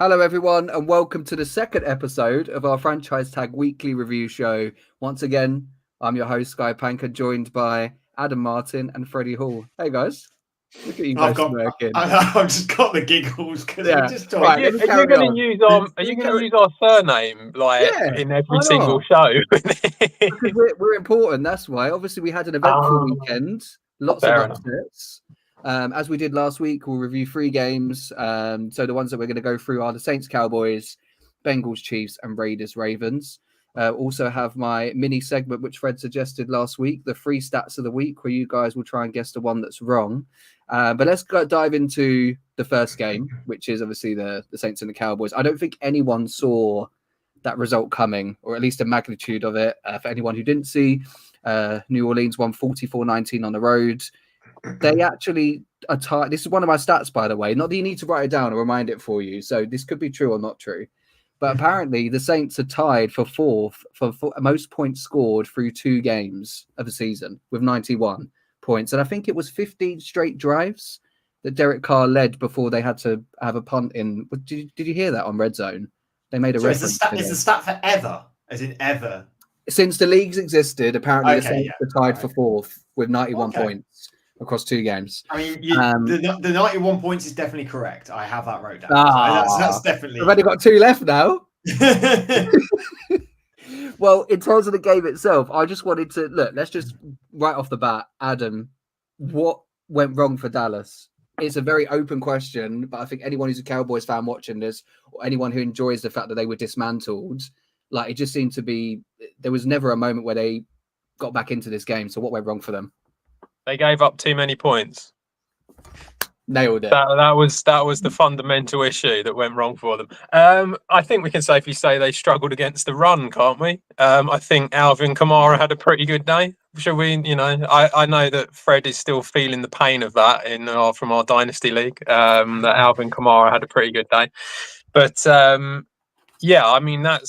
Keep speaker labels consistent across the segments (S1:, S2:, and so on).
S1: Hello, everyone, and welcome to the second episode of our Franchise Tag Weekly Review Show. Once again, I'm your host, Guy Panker, joined by Adam Martin and Freddie Hall. Hey, guys. Look at you guys smirking.
S2: I've just got the giggles because
S1: Yeah.
S2: we just talked.
S1: Right,
S3: Are you going to use our surname in every single show?
S1: Because we're important. That's why. Obviously, we had an eventful weekend. Lots of upsets. As we did last week, we'll review 3 games. So the ones that we're going to go through are the Saints, Cowboys, Bengals, Chiefs, and Raiders, Ravens. Also have my mini segment, which Fred suggested last week, the 3 stats of the week, where you guys will try and guess the one that's wrong. But let's dive into the first game, which is obviously the Saints and the Cowboys. I don't think anyone saw that result coming, or at least a magnitude of it. For anyone who didn't see, New Orleans won 44-19 on the road. They actually are tied. This is one of my stats, by the way. Not that you need to write it down or remind it for you. So this could be true or not true. But apparently the Saints are tied for fourth for most points scored through 2 games of the season with 91 points. And I think it was 15 straight drives that Derek Carr led before they had to have a punt in. Did you hear that on Red Zone? They made a reference.
S2: Is the stat for ever? As in ever?
S1: Since the leagues existed, apparently the Saints are tied for fourth with 91 points across 2 games.
S2: I mean, the 91 points is definitely correct. I have that wrote down. So that's definitely.
S1: We've only got 2 left now. Well, in terms of the game itself, I just wanted to look. Let's just right off the bat, Adam, what went wrong for Dallas? It's a very open question, but I think anyone who's a Cowboys fan watching this, or anyone who enjoys the fact that they were dismantled, like it just seemed to be. There was never a moment where they got back into this game. So what went wrong for them?
S3: They gave up too many points.
S1: Nailed it.
S3: That was the fundamental issue that went wrong for them. I think we can safely say they struggled against the run, can't we? I think Alvin Kamara had a pretty good day. Should we? I know that Fred is still feeling the pain of that from our Dynasty League. That Alvin Kamara had a pretty good day, but I mean I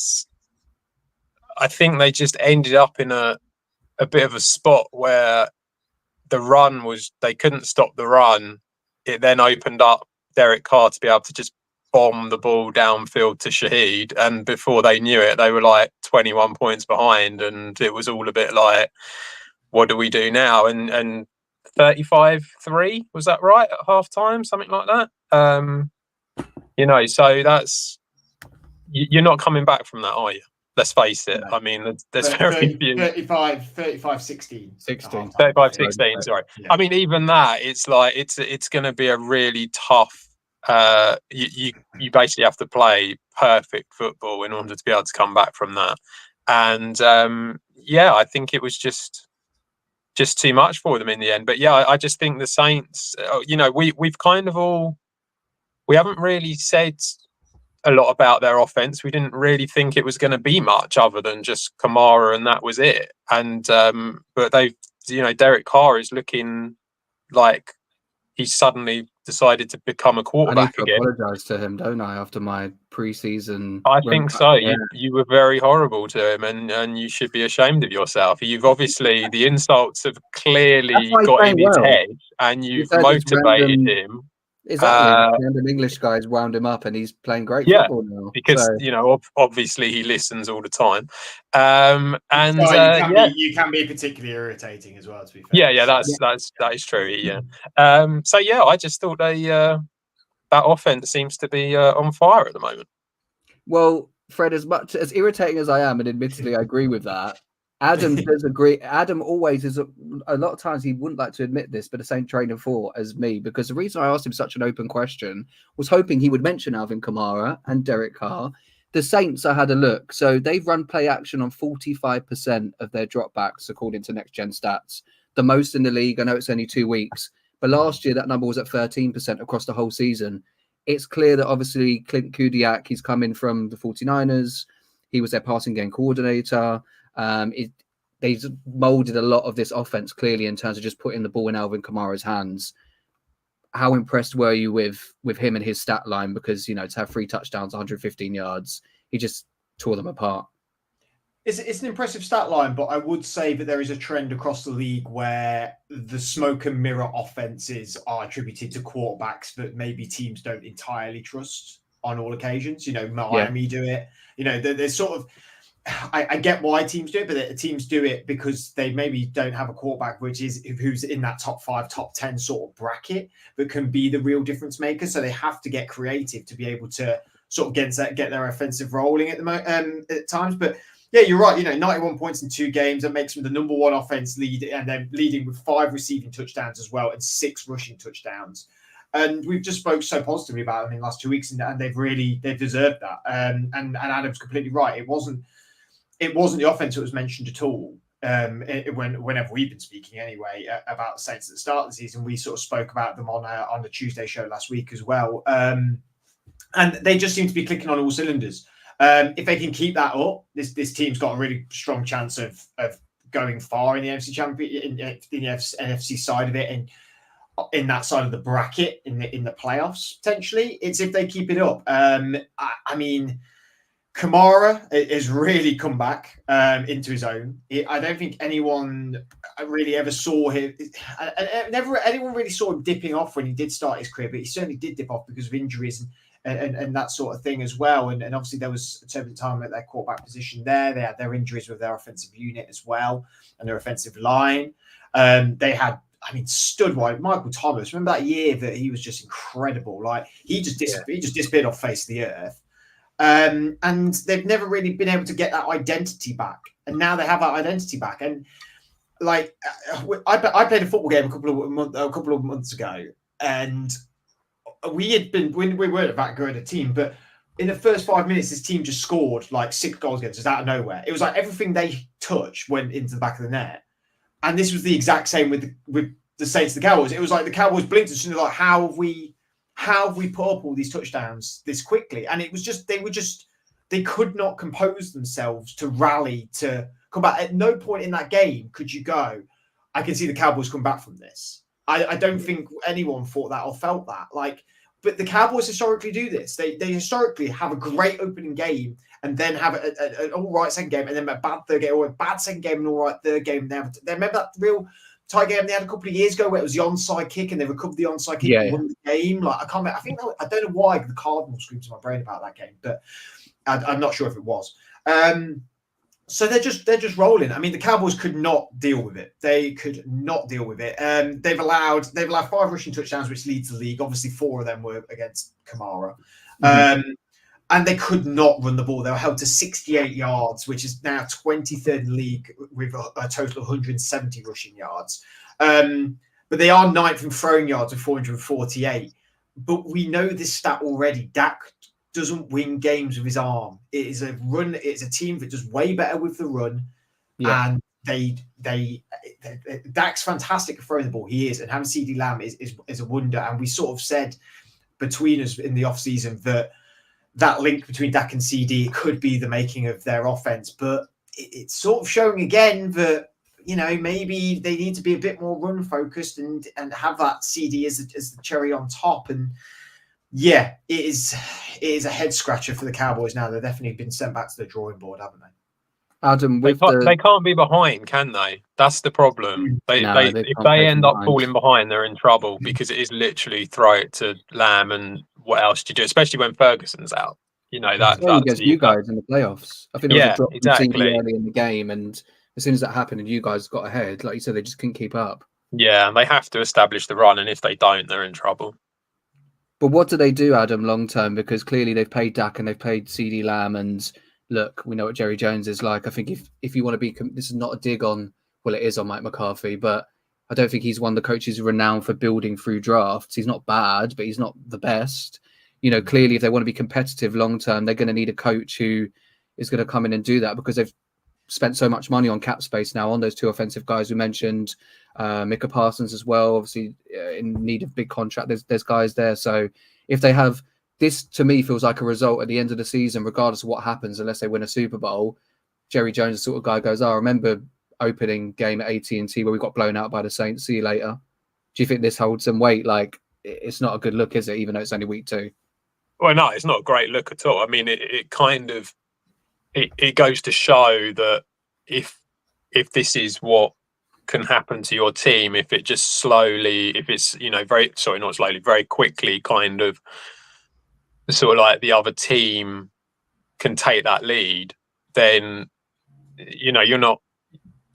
S3: think they just ended up in a bit of a spot where the run they couldn't stop the run. It then opened up Derek Carr to be able to just bomb the ball downfield to Shaheed. And before they knew it, they were like 21 points behind. And it was all a bit like, what do we do now? And 35-3, was that right? At halftime, something like that. So that's, you're not coming back from that, are you? Let's face it. No. I mean, there's very few.
S2: 35-16.
S3: 35-16, sorry. Yeah. I mean, even that, it's like, it's going to be a really tough, you basically have to play perfect football in order to be able to come back from that. And I think it was just too much for them in the end. But yeah, I just think the Saints, we've kind of we haven't really said a lot about their offense. We didn't really think it was going to be much other than just Kamara, and that was it. And but Derek Carr is looking like he's suddenly decided to become a quarterback again.
S1: I apologise to him, don't I? After my preseason,
S3: I think so. Yeah. You were very horrible to him, and you should be ashamed of yourself. You've obviously the insults have clearly got in his head, and you've motivated him.
S1: Exactly. Random English guys wound him up, and he's playing great football now.
S3: Because obviously he listens all the time.
S2: You can be particularly irritating as well. To be fair.
S3: That is true. Yeah. I just thought that offense seems to be on fire at the moment.
S1: Well, Fred, as much as irritating as I am, and admittedly I agree with that, Adam does agree. Adam always is a lot of times he wouldn't like to admit this, but the same train of thought as me, because the reason I asked him such an open question was hoping he would mention Alvin Kamara and Derek Carr. The Saints, I had a look. So they've run play action on 45% of their dropbacks, according to Next Gen Stats. The most in the league. I know it's only 2 weeks, but last year that number was at 13% across the whole season. It's clear that obviously Clint Kubiak, he's come in from the 49ers. He was their passing game coordinator. They've molded a lot of this offense clearly in terms of just putting the ball in Alvin Kamara's hands. How impressed were you with him and his stat line? Because, to have 3 touchdowns, 115 yards, he just tore them apart.
S2: It's an impressive stat line, but I would say that there is a trend across the league where the smoke and mirror offenses are attributed to quarterbacks that maybe teams don't entirely trust. on all occasions. Miami do it. There's sort of, I get why teams do it, but teams do it because they maybe don't have a quarterback who's in that top 5, top 10 sort of bracket, but can be the real difference maker. So they have to get creative to be able to sort of get their offensive rolling at times. But yeah, you're right. 91 points in 2 games, that makes them the number 1 offense lead, and they're leading with 5 receiving touchdowns as well and 6 rushing touchdowns. And we've just spoke so positively about them in the last 2 weeks, and they've deserved that. And Adam's completely right. It wasn't the offense that was mentioned at all. Whenever we've been speaking anyway about the Saints at the start of the season, we sort of spoke about them on the Tuesday show last week as well. And they just seem to be clicking on all cylinders. If they can keep that up, this team's got a really strong chance of going far in the NFC Championship, in the NFC side of it, and in that side of the bracket in the playoffs potentially. It's if they keep it up. I mean, Kamara has really come back into his own. I don't think anyone really ever saw him. Never anyone really saw him dipping off when he did start his career, but he certainly did dip off because of injuries and that sort of thing as well. And obviously there was a turbulent time at their quarterback position there. They had their injuries with their offensive unit as well and their offensive line. They had, stud wide Michael Thomas. Remember that year that he was just incredible? Like he just disappeared off the face of the earth. And they've never really been able to get that identity back. And now they have that identity back. And like I played a football game a couple of months ago, and we weren't that good a team, but in the first 5 minutes, this team just scored like 6 goals against us out of nowhere. It was like everything they touched went into the back of the net. And this was the exact same with the Saints, the Cowboys. It was like the Cowboys blinked and like, how have we put up all these touchdowns this quickly? And it was just they could not compose themselves to rally to come back. At no point in that game could you go, I can see the Cowboys come back from this. I don't think anyone thought that or felt that. But the Cowboys historically do this. They historically have a great opening game and then have an all right second game and then a bad third game or a bad second game and all right third game. They remember that real tie game they had a couple of years ago where it was the onside kick and they recovered the onside kick and won the game. I don't know why the Cardinals screamed to my brain about that game, but I'm not sure if it was. So they're just rolling. I mean, the Cowboys could not deal with it. They could not deal with it. They've allowed 5 rushing touchdowns, which leads the league. Obviously, 4 of them were against Kamara. And they could not run the ball. They were held to 68 yards, which is now 23rd in the league with a total of 170 rushing yards. But they are 9th in throwing yards with 448. But we know this stat already. Dak doesn't win games with his arm. It is a run. It's a team that does way better with the run. Yeah. And Dak's fantastic at throwing the ball. He is. And having CeeDee Lamb is a wonder. And we sort of said between us in the offseason that link between Dak and CD could be the making of their offense. But it's sort of showing again that, maybe they need to be a bit more run focused and have that CD as the cherry on top. And yeah, it is a head scratcher for the Cowboys now. They've definitely been sent back to the drawing board, haven't they?
S1: Adam,
S3: they can't be behind, can they? That's the problem. If they end up falling behind, they're in trouble because it is literally throw it to Lamb and what else do you do? Especially when Ferguson's out. That's
S1: against you guys in the playoffs. I think there was a drop exactly early in the game, and as soon as that happened and you guys got ahead, like you said, they just couldn't keep up.
S3: Yeah, and they have to establish the run, and if they don't, they're in trouble.
S1: But what do they do, Adam, long term? Because clearly they've paid Dak and they've paid CeeDee Lamb, and look, we know what Jerry Jones is like. I think if you want to be, this is not a dig on, well, it is on Mike McCarthy, but I don't think he's one of the coaches renowned for building through drafts. He's not bad, but he's not the best. Clearly if they want to be competitive long term, they're going to need a coach who is going to come in and do that because they've spent so much money on cap space now on those 2 offensive guys we mentioned, Micah Parsons as well, obviously in need of big contract. There's guys there. So if they have this, to me, feels like a result at the end of the season, regardless of what happens, unless they win a Super Bowl, Jerry Jones, the sort of guy goes, I remember opening game at AT&T where we got blown out by the Saints. See you later. Do you think this holds some weight? Like, it's not a good look, is it? Even though it's only week 2.
S3: Well, no, it's not a great look at all. I mean, it kind of it goes to show that if this is what can happen to your team, if it just slowly, if it's very quickly kind of sort of like the other team can take that lead, then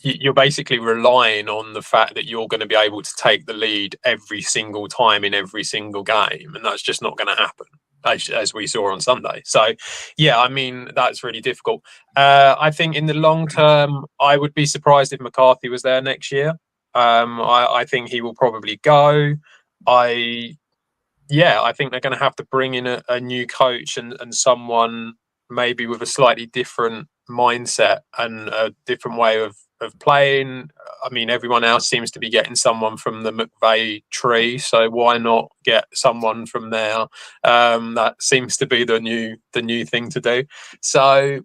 S3: you're basically relying on the fact that you're going to be able to take the lead every single time in every single game, and that's just not going to happen, as we saw on Sunday. So, yeah, I mean, that's really difficult. I think in the long term, I would be surprised if McCarthy was there next year. I think he will probably go. I think they're going to have to bring in a new coach and someone maybe with a slightly different mindset and a different way of playing. I mean, everyone else seems to be getting someone from the McVay tree, so why not get someone from there? That seems to be the new thing to do. So,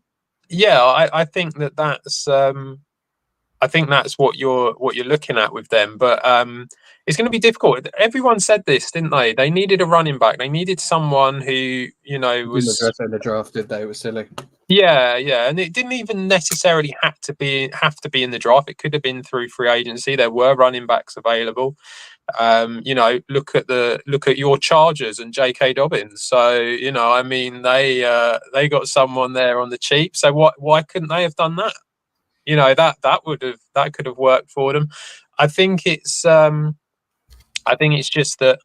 S3: yeah, I think that's. I think that's what you're looking at with them, but it's going to be difficult. Everyone said this, didn't they? They needed a running back. They needed someone who was
S1: in the draft. Did they? It was silly.
S3: Yeah, and it didn't even necessarily have to be in the draft. It could have been through free agency. There were running backs available. Look at your Chargers and J.K. Dobbins. So I mean, they got someone there on the cheap. So why couldn't they have done that? That could have worked for them. I think it's just that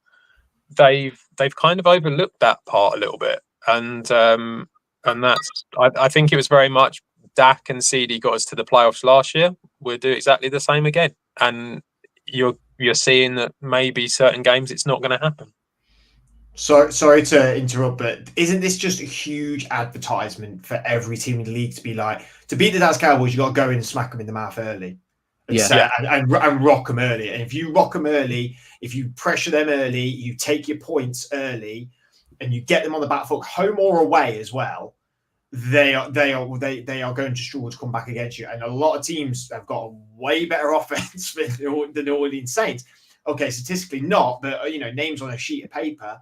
S3: they've kind of overlooked that part a little bit, and that's I think it was very much Dak and CD got us to the playoffs last year. We'll do exactly the same again, and you're seeing that maybe certain games it's not going to happen.
S2: So sorry to interrupt, but isn't this just a huge advertisement for every team in the league to be like, to beat the Dallas Cowboys, you got to go in and smack them in the mouth early, and rock them early. And if you rock them early, if you pressure them early, you take your points early, and you get them on the back foot, home or away as well, they are going to struggle to come back against you. And a lot of teams have got a way better offense than the New Orleans Saints. Okay, statistically not, but names on a sheet of paper.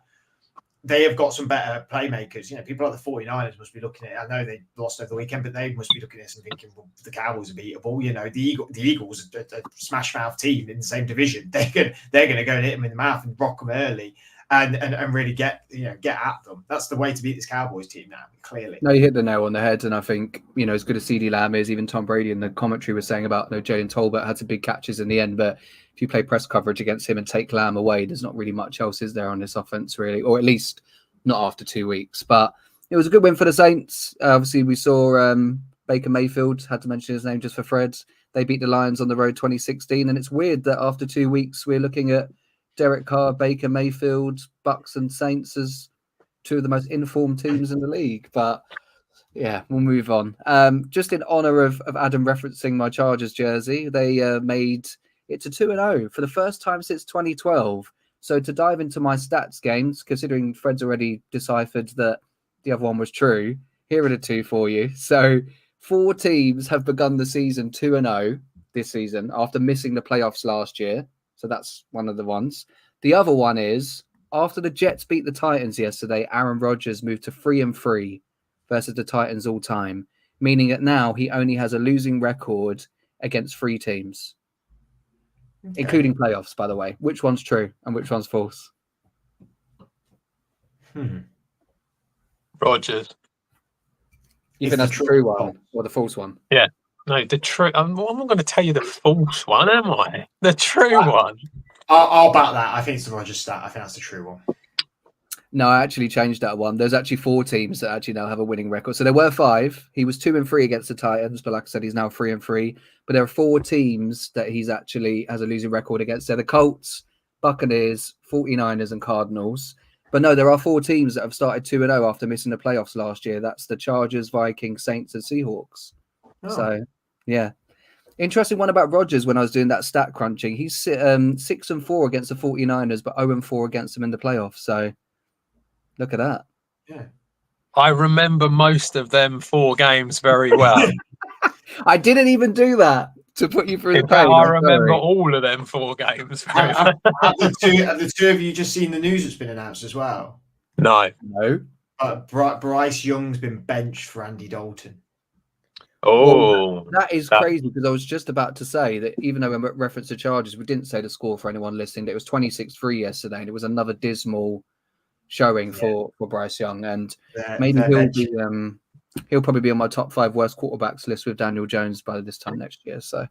S2: They have got some better playmakers. People like the 49ers must be looking at it. I know they lost over the weekend, but they must be looking at this and thinking, well, the Cowboys are beatable. The Eagles are a smash mouth team in the same division. They're going to go and hit them in the mouth and rock them early and really get at them. That's the way to beat this Cowboys team now, clearly.
S1: No, you hit the nail on the head. And I think, as good as CeeDee Lamb is, even Tom Brady in the commentary was saying about, Jalen Tolbert had some big catches in the end, but if you play press coverage against him and take Lamb away, there's not really much else, is there, on this offense, really, or at least not after 2 weeks. But it was a good win for the Saints. Obviously, we saw Baker Mayfield, had to mention his name just for Fred. They beat the Lions on the road 2016, and it's weird that after 2 weeks, we're looking at Derek Carr, Baker Mayfield, Bucks and Saints as two of the most informed teams in the league. But yeah, we'll move on. Just in honor of Adam referencing my Chargers jersey, they made it to 2-0 for the first time since 2012. So to dive into my stats games, considering Fred's already deciphered that the other one was true, here are the two for you. So 4 teams have begun the season 2-0 this season after missing the playoffs last year. So that's one of the ones. The other one is after the Jets beat the Titans yesterday, Aaron Rodgers moved to 3-3 versus the Titans all time, meaning that now he only has a losing record against 3 teams, including playoffs, by the way. Which one's true and which one's false?
S3: Rodgers.
S1: You think that's the true one or the false one?
S3: Yeah. No, the true. I'm not going to tell you the false one, am I? The true one.
S2: I'll back that. I think it's the Rodgers stat. I think that's the true one.
S1: No, I actually changed that one. There's actually 4 teams that actually now have a winning record. So there were 5. He was 2-3 against the Titans, but like I said, he's now 3-3. But there are 4 teams that he's actually has a losing record against. They're the Colts, Buccaneers, 49ers, and Cardinals. But no, there are 4 teams that have started 2-0 after missing the playoffs last year. That's the Chargers, Vikings, Saints, and Seahawks. Oh. So, yeah. Interesting one about Rodgers when I was doing that stat crunching. He's 6-4 against the 49ers, but 0-4 against them in the playoffs. So, look at that.
S2: Yeah.
S3: I remember most of them 4 games very well.
S1: I didn't even do that to put you through the pain.
S3: I remember all of them 4 games very well.
S2: Have the two of you just seen the news that's been announced as well?
S3: No.
S2: Bryce Young's been benched for Andy Dalton.
S3: Oh,
S1: well, that is crazy, because I was just about to say that even though we referenced the Chargers, we didn't say the score for anyone listening. It was 26-3 yesterday, and it was another dismal showing for Bryce Young, and maybe
S2: they're
S1: he'll probably be on my top 5 worst quarterbacks list with Daniel Jones by this time next year. So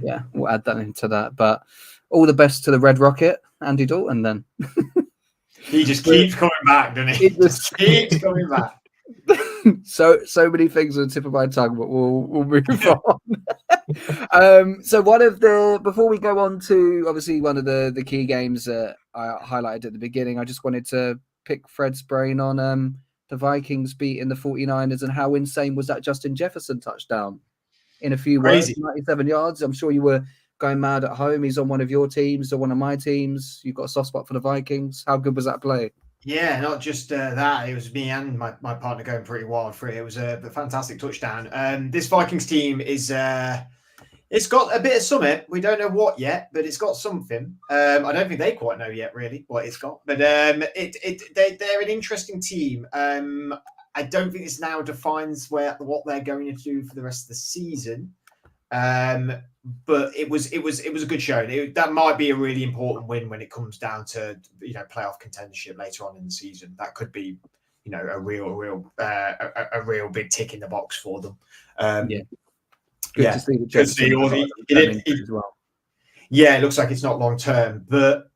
S1: yeah, we'll add that into that. But all the best to the Red Rocket, Andy Dalton. Then
S2: he just keeps coming back, doesn't he? He just keeps coming back.
S1: So many things on the tip of my tongue, but we'll move on. So before we go on to obviously one of the key games that I highlighted at the beginning, I just wanted to pick Fred's brain on the Vikings beating the 49ers and how insane was that Justin Jefferson touchdown in a few words, 97 yards. I'm sure you were going mad at home. He's on one of your teams or one of my teams. You've got a soft spot for the Vikings. How good was that play?
S2: Yeah, not just that. It was me and my partner going pretty wild for it. It was a fantastic touchdown. This Vikings team is it's got a bit of something. We don't know what yet, but it's got something. I don't think they quite know yet, really, what it's got. But they're an interesting team. I don't think this now defines what they're going to do for the rest of the season. But it was a good show. That might be a really important win when it comes down to playoff contendership later on in the season. That could be a real big tick in the box for them.
S1: Good to see
S2: as well. Yeah, it looks like it's not long term, but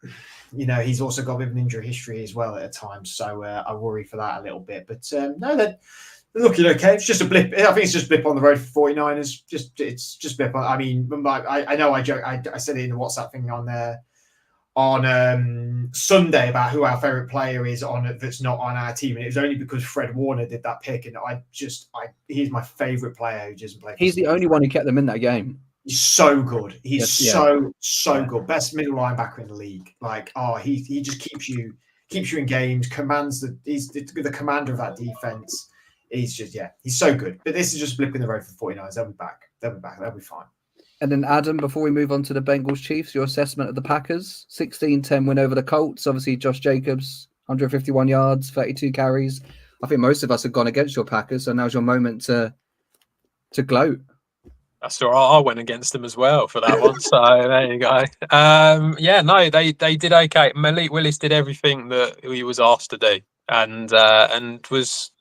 S2: he's also got a bit of an injury history as well at times, so I worry for that a little bit. But no, they're looking okay. It's just a blip. I think it's just a blip on the road for 49ers. It's just a blip. I mean, I know I said it in the WhatsApp thing on there on Sunday about who our favorite player is that's not on our team, and it was only because Fred Warner did that pick, and he's my favorite player who doesn't play.
S1: He's the only one who kept them in that game.
S2: He's so good. He's so good. Best middle linebacker in the league. He just keeps you in games. He's the commander of that defense. He's so good. But this is just blipping the road for 49ers. They'll be back. They'll be fine.
S1: And then, Adam, before we move on to the Bengals Chiefs, your assessment of the Packers. 16-10 win over the Colts. Obviously, Josh Jacobs, 151 yards, 32 carries. I think most of us have gone against your Packers, so now's your moment to gloat.
S3: That's all right. I went against them as well for that one. So there you go. They did okay. Malik Willis did everything that he was asked to do, and was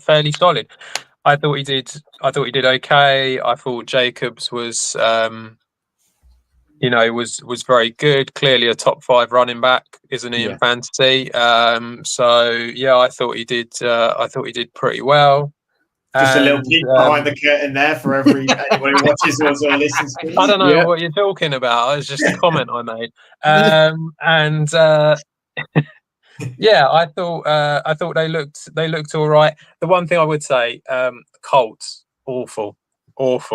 S3: fairly solid. I thought he did okay. I thought Jacobs was was very good. Clearly a top 5 running back, isn't he, in fantasy? I thought he did pretty well.
S2: Just a little peek behind the curtain there for anyone who watches or listens to.
S3: I don't know what you're talking about. It's just a comment I made. I thought they looked all right. The one thing I would say, Colts, awful.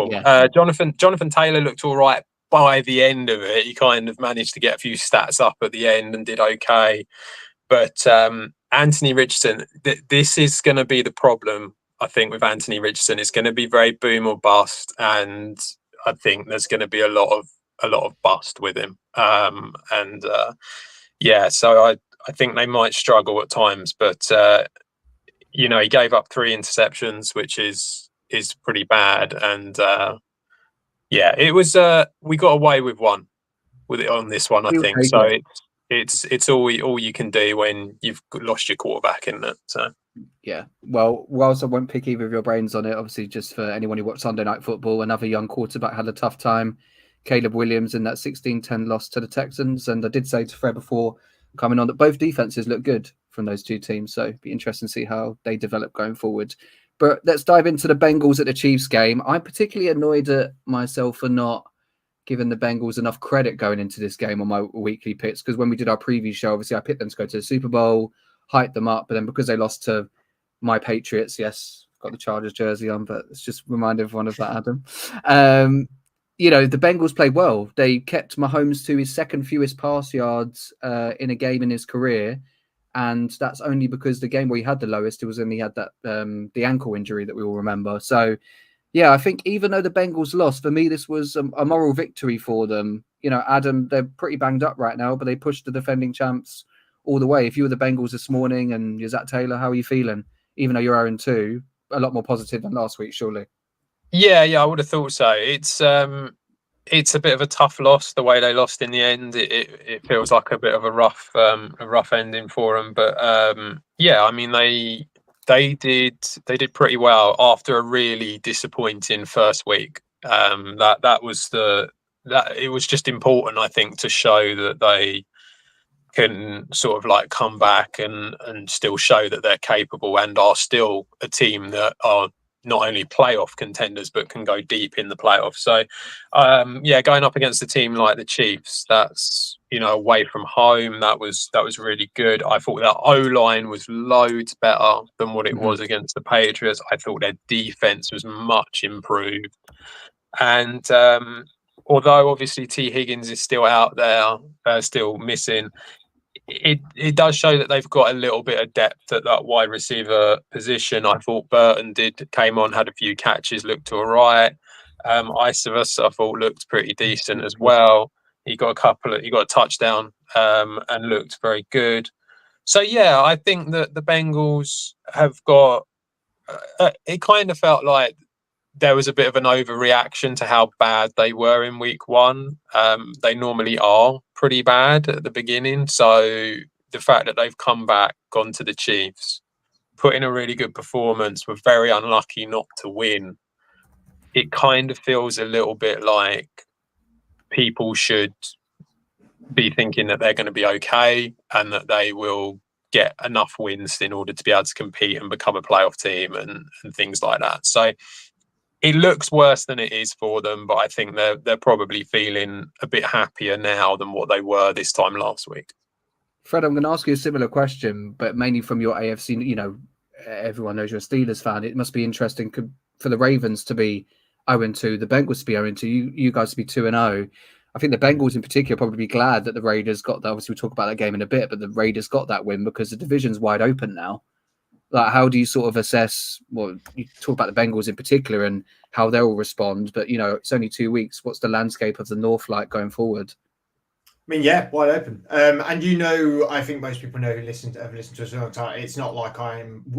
S3: Yeah. Jonathan Taylor looked all right by the end of it. He kind of managed to get a few stats up at the end and did okay. But Anthony Richardson, this is going to be the problem. I think with Anthony Richardson, it's going to be very boom or bust, and I think there's going to be a lot of bust with him. So I think they might struggle at times, but he gave up 3 interceptions, which is pretty bad. And it was we got away with one with it on this one, I think. So it's all you can do when you've lost your quarterback, isn't it? So.
S1: Yeah, well, whilst I won't pick either of your brains on it, obviously, just for anyone who watched Sunday Night Football, another young quarterback had a tough time. Caleb Williams in that 16-10 loss to the Texans. And I did say to Fred before coming on that both defenses look good from those two teams. So it'd be interesting to see how they develop going forward. But let's dive into the Bengals at the Chiefs game. I'm particularly annoyed at myself for not giving the Bengals enough credit going into this game on my weekly picks, because when we did our preview show, obviously I picked them to go to the Super Bowl, hyped them up, but then because they lost to my Patriots, yes, got the Chargers jersey on, but it's just remind everyone of that, Adam. The Bengals played well. They kept Mahomes to his second fewest pass yards in a game in his career, and that's only because the game where he had the lowest, it was when he had that the ankle injury that we all remember. So, yeah, I think even though the Bengals lost, for me this was a moral victory for them. Adam, they're pretty banged up right now, but they pushed the defending champs all the way. If you were the Bengals this morning and you're Zach Taylor, how are you feeling? Even though you're 0-2, a lot more positive than last week, surely.
S3: Yeah, I would have thought so. It's it's a bit of a tough loss the way they lost in the end. It feels like a bit of a rough ending for them. But yeah, I mean they did pretty well after a really disappointing first week. That was it was just important, I think, to show that they can sort of like come back and still show that they're capable and are still a team that are not only playoff contenders but can go deep in the playoffs. So yeah, going up against a team like the Chiefs, that's, you know, away from home, that was really good. I thought that O-line was loads better than what it was against the Patriots. I thought their defense was much improved. And although obviously T. Higgins is still out there, still missing, it does show that they've got a little bit of depth at that wide receiver position. I thought Burton came on, had a few catches, looked all right. Isavas, I thought, looked pretty decent as well. He got a touchdown and looked very good. So yeah, I think that the Bengals have got. It kind of felt like there was a bit of an overreaction to how bad they were in week one. They normally are pretty bad at the beginning. So the fact that they've come back, gone to the Chiefs, put in a really good performance, were very unlucky not to win. It kind of feels a little bit like people should be thinking that they're going to be okay and that they will get enough wins in order to be able to compete and become a playoff team and things like that. So it looks worse than it is for them, but I think they're probably feeling a bit happier now than what they were this time last week.
S1: Fred, I'm going to ask you a similar question, but mainly from your AFC. You know, everyone knows you're a Steelers fan. It must be interesting for the Ravens to be 0-2, the Bengals to be 0-2, you guys to be 2-0. I think the Bengals in particular probably be glad that the Raiders got that. Obviously, we'll talk about that game in a bit, but the Raiders got that win because the division's wide open now. Like, how do you sort of assess? Well, you talk about the Bengals in particular and how they'll respond, but you know, it's only 2 weeks. What's the landscape of the North like going forward?
S2: I mean, yeah, wide open. And you know, I think most people know who have listened to us for a long time. It's not like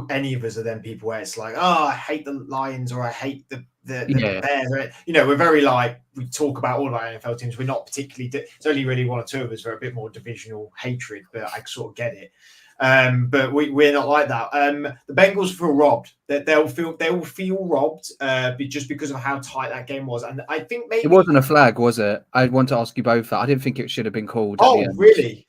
S2: any of us are them people where it's like, oh, I hate the Lions or I hate the Bears. You know, we're very like, we talk about all of our NFL teams. We're not particularly. It's only really one or two of us who are a bit more divisional hatred, but I sort of get it. But we're not like that. The Bengals feel robbed. They will feel robbed just because of how tight that game was. And I think maybe
S1: it wasn't a flag, was it? I want to ask you both that. I didn't think it should have been called.
S2: Oh, really?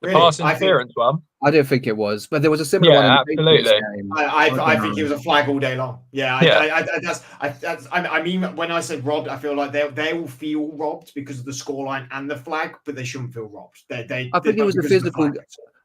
S3: The pass interference one.
S1: I didn't think it was, but there was a similar one in the Patriots game.
S2: I think it was a flag all day long. I mean, when I said robbed, I feel like they will feel robbed because of the scoreline and the flag, but they shouldn't feel robbed. I think
S1: it was a physical.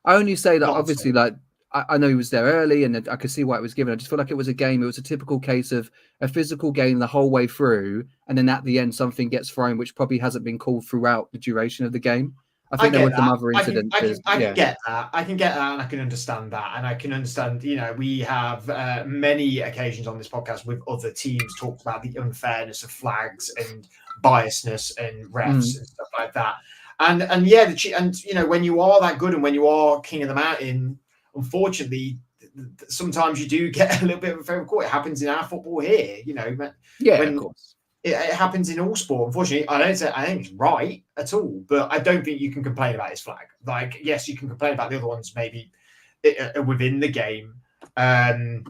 S1: I only say that obviously, like I know he was there early, and I could see why it was given. I just feel like it was a game. It was a typical case of a physical game the whole way through, and then at the end something gets thrown, which probably hasn't been called throughout the duration of the game. I think there were some other incidents.
S2: I can get that. I can get that, and I can understand that, and I can understand. You know, we have many occasions on this podcast with other teams talked about the unfairness of flags and biasness and refs and stuff like that. And yeah, and you know, when you are that good and when you are king of the mountain, unfortunately, sometimes you do get a little bit of a favorite call. It happens in our football here, you know.
S1: Of course.
S2: It happens in all sport. Unfortunately, I think it's right at all, but I don't think you can complain about his flag. Like, yes, you can complain about the other ones maybe within the game, but I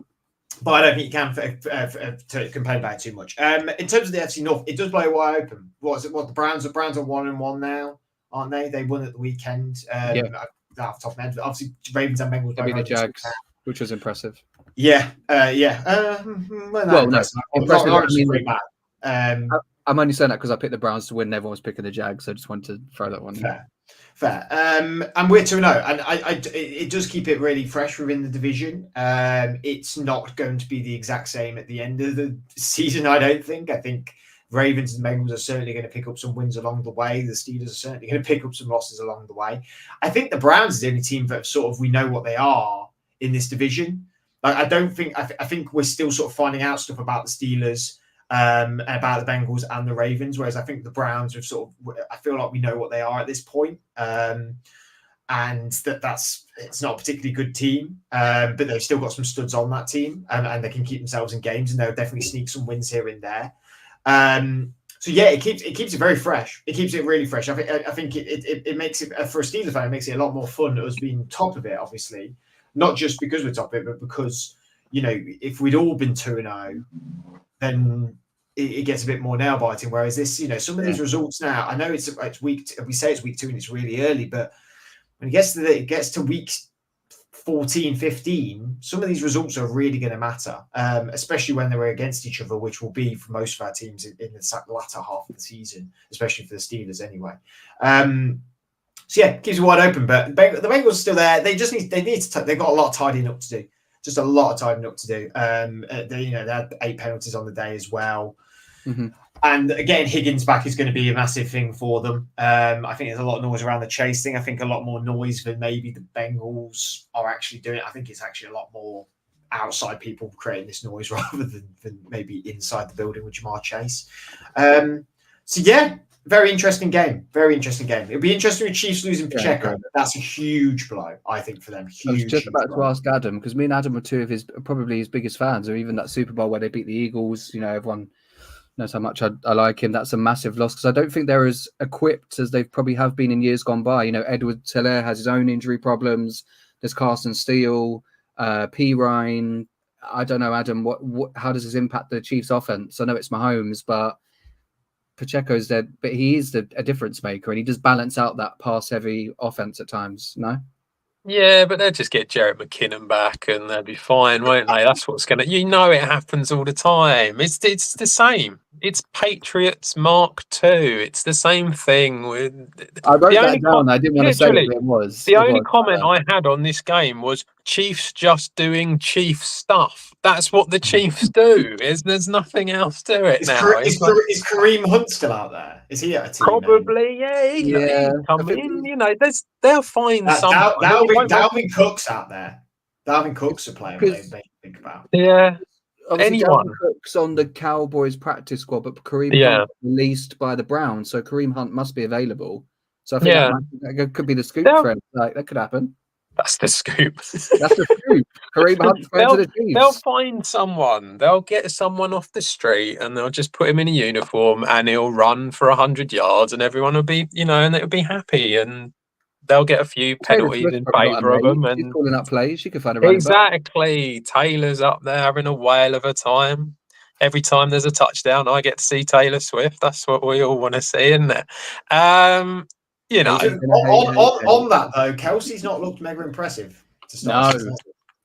S2: don't think you can to complain about it too much. In terms of the FC North, it does blow wide open. What the Browns? The Browns are 1-1 now, aren't they? They won at the weekend. Off the top of my head, obviously Ravens and Bengals.
S1: Maybe the Jags, which was impressive.
S2: Yeah.
S1: Impressive. I'm only saying that because I picked the Browns to win and everyone was picking the Jags, so I just wanted to throw that one in.
S2: Fair. And we're 2-0, and it does keep it really fresh within the division. It's not going to be the exact same at the end of the season, I don't think. I think Ravens and Bengals are certainly going to pick up some wins along the way. The Steelers are certainly going to pick up some losses along the way. I think the Browns is the only team that sort of we know what they are in this division. Like, I think we're still sort of finding out stuff about the Steelers, about the Bengals and the Ravens, whereas I think the Browns have I feel like we know what they are at this point, and it's not a particularly good team, but they've still got some studs on that team, and they can keep themselves in games, and they'll definitely sneak some wins here and there. So yeah, it keeps it very fresh. It keeps it really fresh. I think it makes it for a Steelers fan, it makes it a lot more fun us being top of it. Obviously, not just because we're top of it, but because if we'd all been 2-0, then it gets a bit more nail biting. Whereas this, some of these results now, I know it's week. We say it's week 2 and it's really early, but when it gets to week 14, 15, some of these results are really going to matter, especially when they were against each other, which will be for most of our teams in the latter half of the season, especially for the Steelers anyway. So yeah, keeps it wide open, but the Bengals are still there. They've got a lot of tidying up to do. Just a lot of tidying up to do. They had 8 penalties on the day as well.
S1: Mm-hmm.
S2: And again, Higgins back is going to be a massive thing for them. I think there's a lot of noise around the chase thing. I think a lot more noise than maybe the Bengals are actually doing. I think it's actually a lot more outside people creating this noise rather than maybe inside the building with Jamar Chase. So yeah, very interesting game. Very interesting game. It'll be interesting with Chiefs losing Pacheco.
S1: Yeah.
S2: That's a huge blow, I think, for them.
S1: I was just about to ask Adam, because me and Adam were two of his biggest fans, or even that Super Bowl where they beat the Eagles. Everyone knows how much I like him. That's a massive loss because I don't think they're as equipped as they probably have been in years gone by. Edward Teller has his own injury problems. There's Carson Steele, P. Ryan. I don't know, Adam. How does this impact the Chiefs' offense? I know it's Mahomes, but Pacheco's there. But he is a difference maker, and he does balance out that pass-heavy offense at times. No.
S3: Yeah, but they'll just get Jarrett McKinnon back and they'll be fine, won't they? That's what's going to... it happens all the time. It's the same. It's Patriots Mark II. It's the same thing.
S1: I wrote that down. I didn't want to say it, but it was.
S3: The only comment I had on this game was Chiefs just doing Chiefs stuff. That's what the Chiefs do. There's nothing else to it now.
S2: Is Kareem Hunt still out there? Is he at a team?
S3: Probably, yeah. Come in, they'll find someone.
S2: Dalvin Cook's out there. Dalvin Cook's a player they think about.
S3: Yeah.
S1: Obviously, anyone. Dalvin Cook's on the Cowboys practice squad, but Kareem Hunt released by the Browns, so Kareem Hunt must be available. So I think that could be the scoop for him. That could happen.
S3: That's the scoop.
S1: That's the scoop. Kareem Hunt's going to the Chiefs.
S3: They'll find someone. They'll get someone off the street and they'll just put him in a uniform and he'll run for 100 yards and everyone will be, and they'll be happy and they'll get a few penalties in favour of them.
S1: And calling up plays, she could find a
S3: exactly. Taylor's up there having a whale of a time. Every time there's a touchdown, I get to see Taylor Swift. That's what we all want to see, isn't it?
S2: On that though, Kelsey's not looked mega impressive to start. No.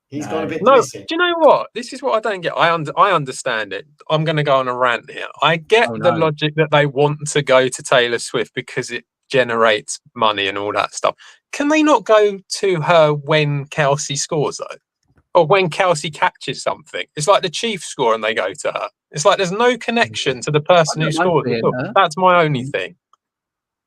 S2: He's got a bit missing.
S3: Do you know what? This is what I don't get. I understand it. I'm going to go on a rant here. I get the logic that they want to go to Taylor Swift because it generates money and all that stuff. Can they not go to her when Kelsey scores though? Or when Kelsey catches something? It's like the Chiefs score and they go to her. It's like there's no connection to the person who scores. That's my only thing.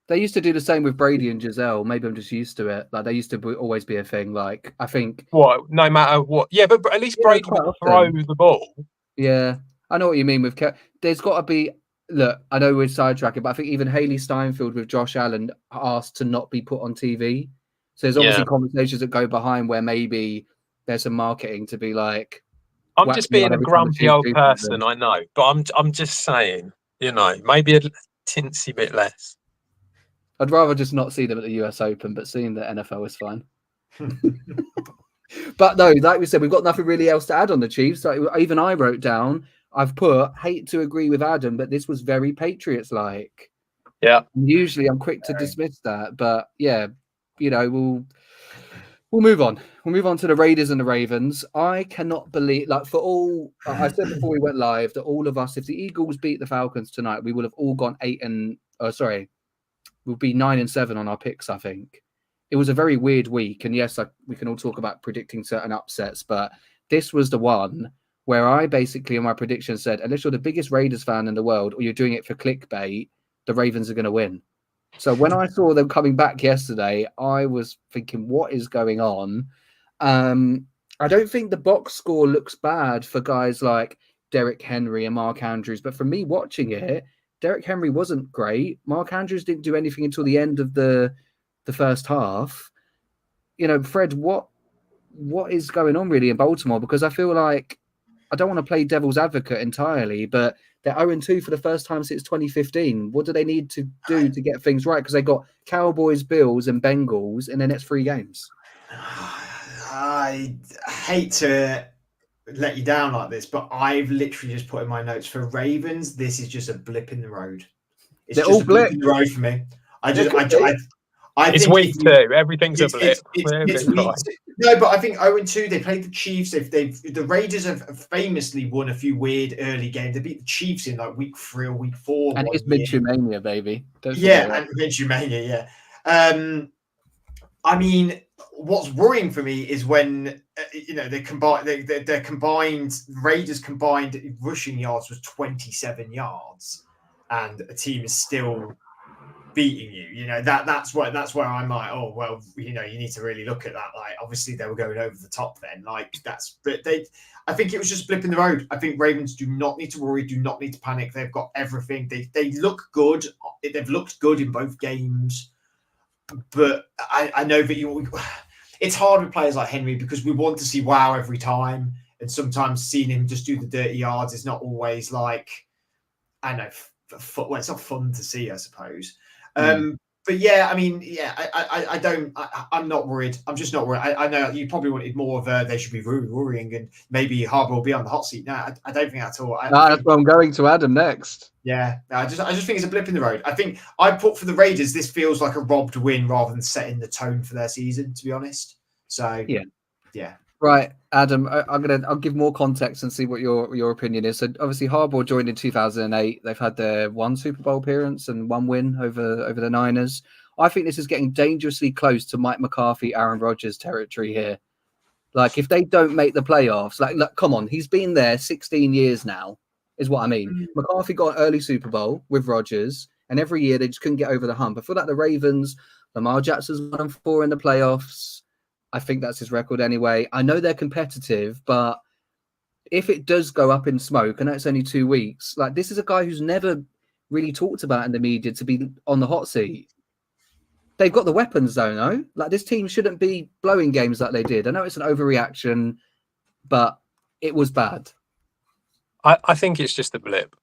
S1: They used to do the same with Brady and Giselle. Maybe I'm just used to it. Like they used to always be a thing. Like I think
S3: no matter what. Yeah, but at least Brady would throw the ball.
S1: Yeah, I know what you mean with. There's got to be. Look, I know we're sidetracking, but I think even Haley Steinfeld with Josh Allen asked to not be put on TV. So there's obviously conversations that go behind where maybe there's some marketing to be like.
S3: I'm just being a grumpy old person, I know, but I'm just saying, maybe a tinsy bit less.
S1: I'd rather just not see them at the US Open, but seeing the NFL is fine. But no, like we said, we've got nothing really else to add on the Chiefs. Like, even I wrote down, hate to agree with Adam, but this was very Patriots-like.
S3: Yeah.
S1: Usually I'm quick to dismiss that, but yeah, we'll move on. We'll move on to the Raiders and the Ravens. I cannot believe, I said before we went live that all of us, if the Eagles beat the Falcons tonight, we would have all gone we'll be 9-7 on our picks, I think. It was a very weird week. And yes, we can all talk about predicting certain upsets, but this was the one where I basically, in my prediction, said, unless you're the biggest Raiders fan in the world or you're doing it for clickbait, the Ravens are going to win. So when I saw them coming back yesterday, I was thinking, what is going on? I don't think the box score looks bad for guys like Derrick Henry and Mark Andrews, but for me watching it, Derrick Henry wasn't great. Mark Andrews didn't do anything until the end of the first half. Fred, what is going on really in Baltimore? Because I feel like I don't want to play devil's advocate entirely, but they're 0-2 for the first time since 2015. What do they need to do to get things right? Because they got Cowboys, Bills, and Bengals in the next 3 games.
S2: I hate to let you down like this, but I've literally just put in my notes for Ravens. This is just a blip in the road. It's
S1: They're
S2: just
S1: all
S2: a blip in the road for me. I
S3: it's
S2: think
S3: week 2. Everything's a blip.
S2: It's week 2. No, but I think 0-2. They played the Chiefs. The Raiders have famously won a few weird early games. They beat the Chiefs in like week 3 or week 4.
S1: And it's Minshew Mania, baby.
S2: And Minshew Mania, yeah. I mean, what's worrying for me is when their combined Raiders combined rushing yards was 27 yards, and a team is still beating you. That's where I'm like, oh well, you need to really look at that. Like, obviously they were going over the top then. I think it was just a blip in the road. I think Ravens do not need to worry, do not need to panic. They've got everything. They look good. They've looked good in both games. But I know that it's hard with players like Henry because we want to see wow every time. And sometimes seeing him just do the dirty yards is not always like, I know, it's not fun to see, I suppose. But yeah, I mean, I'm not worried. I'm just not worried. I know you probably wanted more of they should be worrying and maybe Harbour will be on the hot seat. No, I don't think at all.
S1: That's what I'm going to Adam next.
S2: Yeah, I just think it's a blip in the road. I think I put for the Raiders, this feels like a robbed win rather than setting the tone for their season, to be honest. So yeah.
S1: Right, Adam, I'll give more context and see what your opinion is. So obviously Harbaugh joined in 2008. They've had their 1 Super Bowl appearance and 1 win over the Niners. I think this is getting dangerously close to Mike McCarthy, Aaron Rodgers territory here. Like, if they don't make the playoffs, look, come on, he's been there 16 years now, is what I mean. McCarthy got an early Super Bowl with Rodgers, and every year they just couldn't get over the hump. I feel like the Ravens, Lamar Jackson's 1-4 in the playoffs. I think that's his record anyway. I know they're competitive, but if it does go up in smoke, I know it's only 2 weeks, like, this is a guy who's never really talked about in the media to be on the hot seat. They've got the weapons, though, no? Like, this team shouldn't be blowing games like they did. I know it's an overreaction, but it was bad.
S3: I think it's just a blip.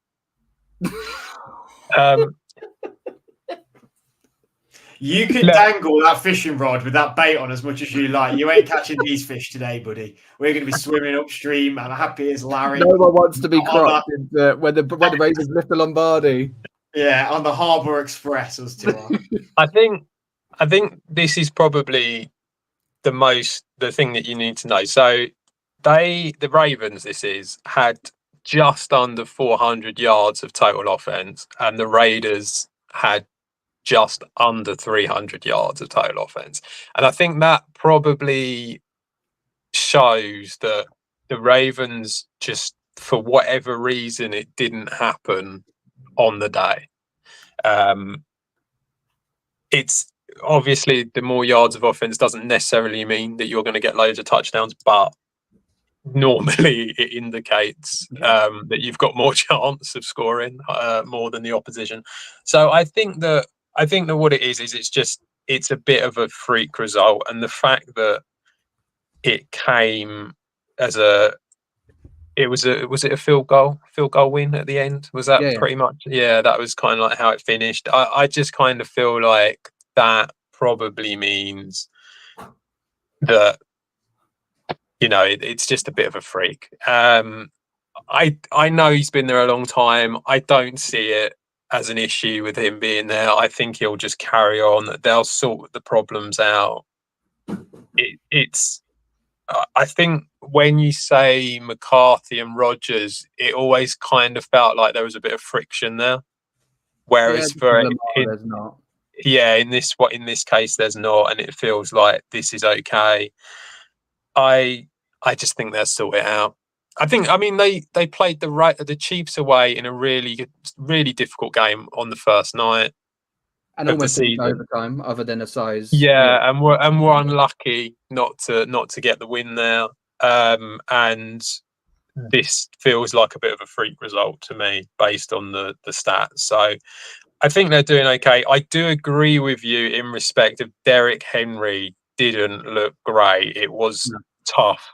S2: You can dangle that fishing rod with that bait on as much as you like. You ain't catching these fish today, buddy. We're going to be swimming upstream and happy as Larry.
S1: No one wants to be cropped when the Ravens lift the Lombardi.
S2: Yeah, on the Harbour Express, us two are.
S3: I think this is probably the thing that you need to know. So the Ravens, had just under 400 yards of total offense, and the Raiders had just under 300 yards of total offense. And I think that probably shows that the Ravens just, for whatever reason, it didn't happen on the day. It's obviously the more yards of offense doesn't necessarily mean that you're going to get loads of touchdowns, but normally it indicates that you've got more chance of scoring more than the opposition. So I think that what it is it's a bit of a freak result, and the fact that it came as was it a field goal win at the end? Was that pretty much? Yeah, that was kind of like how it finished. I just kind of feel like that probably means that it's just a bit of a freak. I know he's been there a long time. I don't see it as an issue with him being there. I think he'll just carry on. They'll sort the problems out. I think when you say McCarthy and Rodgers, it always kind of felt like there was a bit of friction there. Whereas
S1: there's not.
S3: Yeah, in this case, there's not, and it feels like this is okay. I just think they'll sort it out. They played the Chiefs away in a really, really difficult game on the first night,
S1: and almost overtime, other than a size.
S3: Yeah, and we're unlucky not to get the win there. And this feels like a bit of a freak result to me based on the stats. So I think they're doing okay. I do agree with you in respect of Derrick Henry didn't look great. It was tough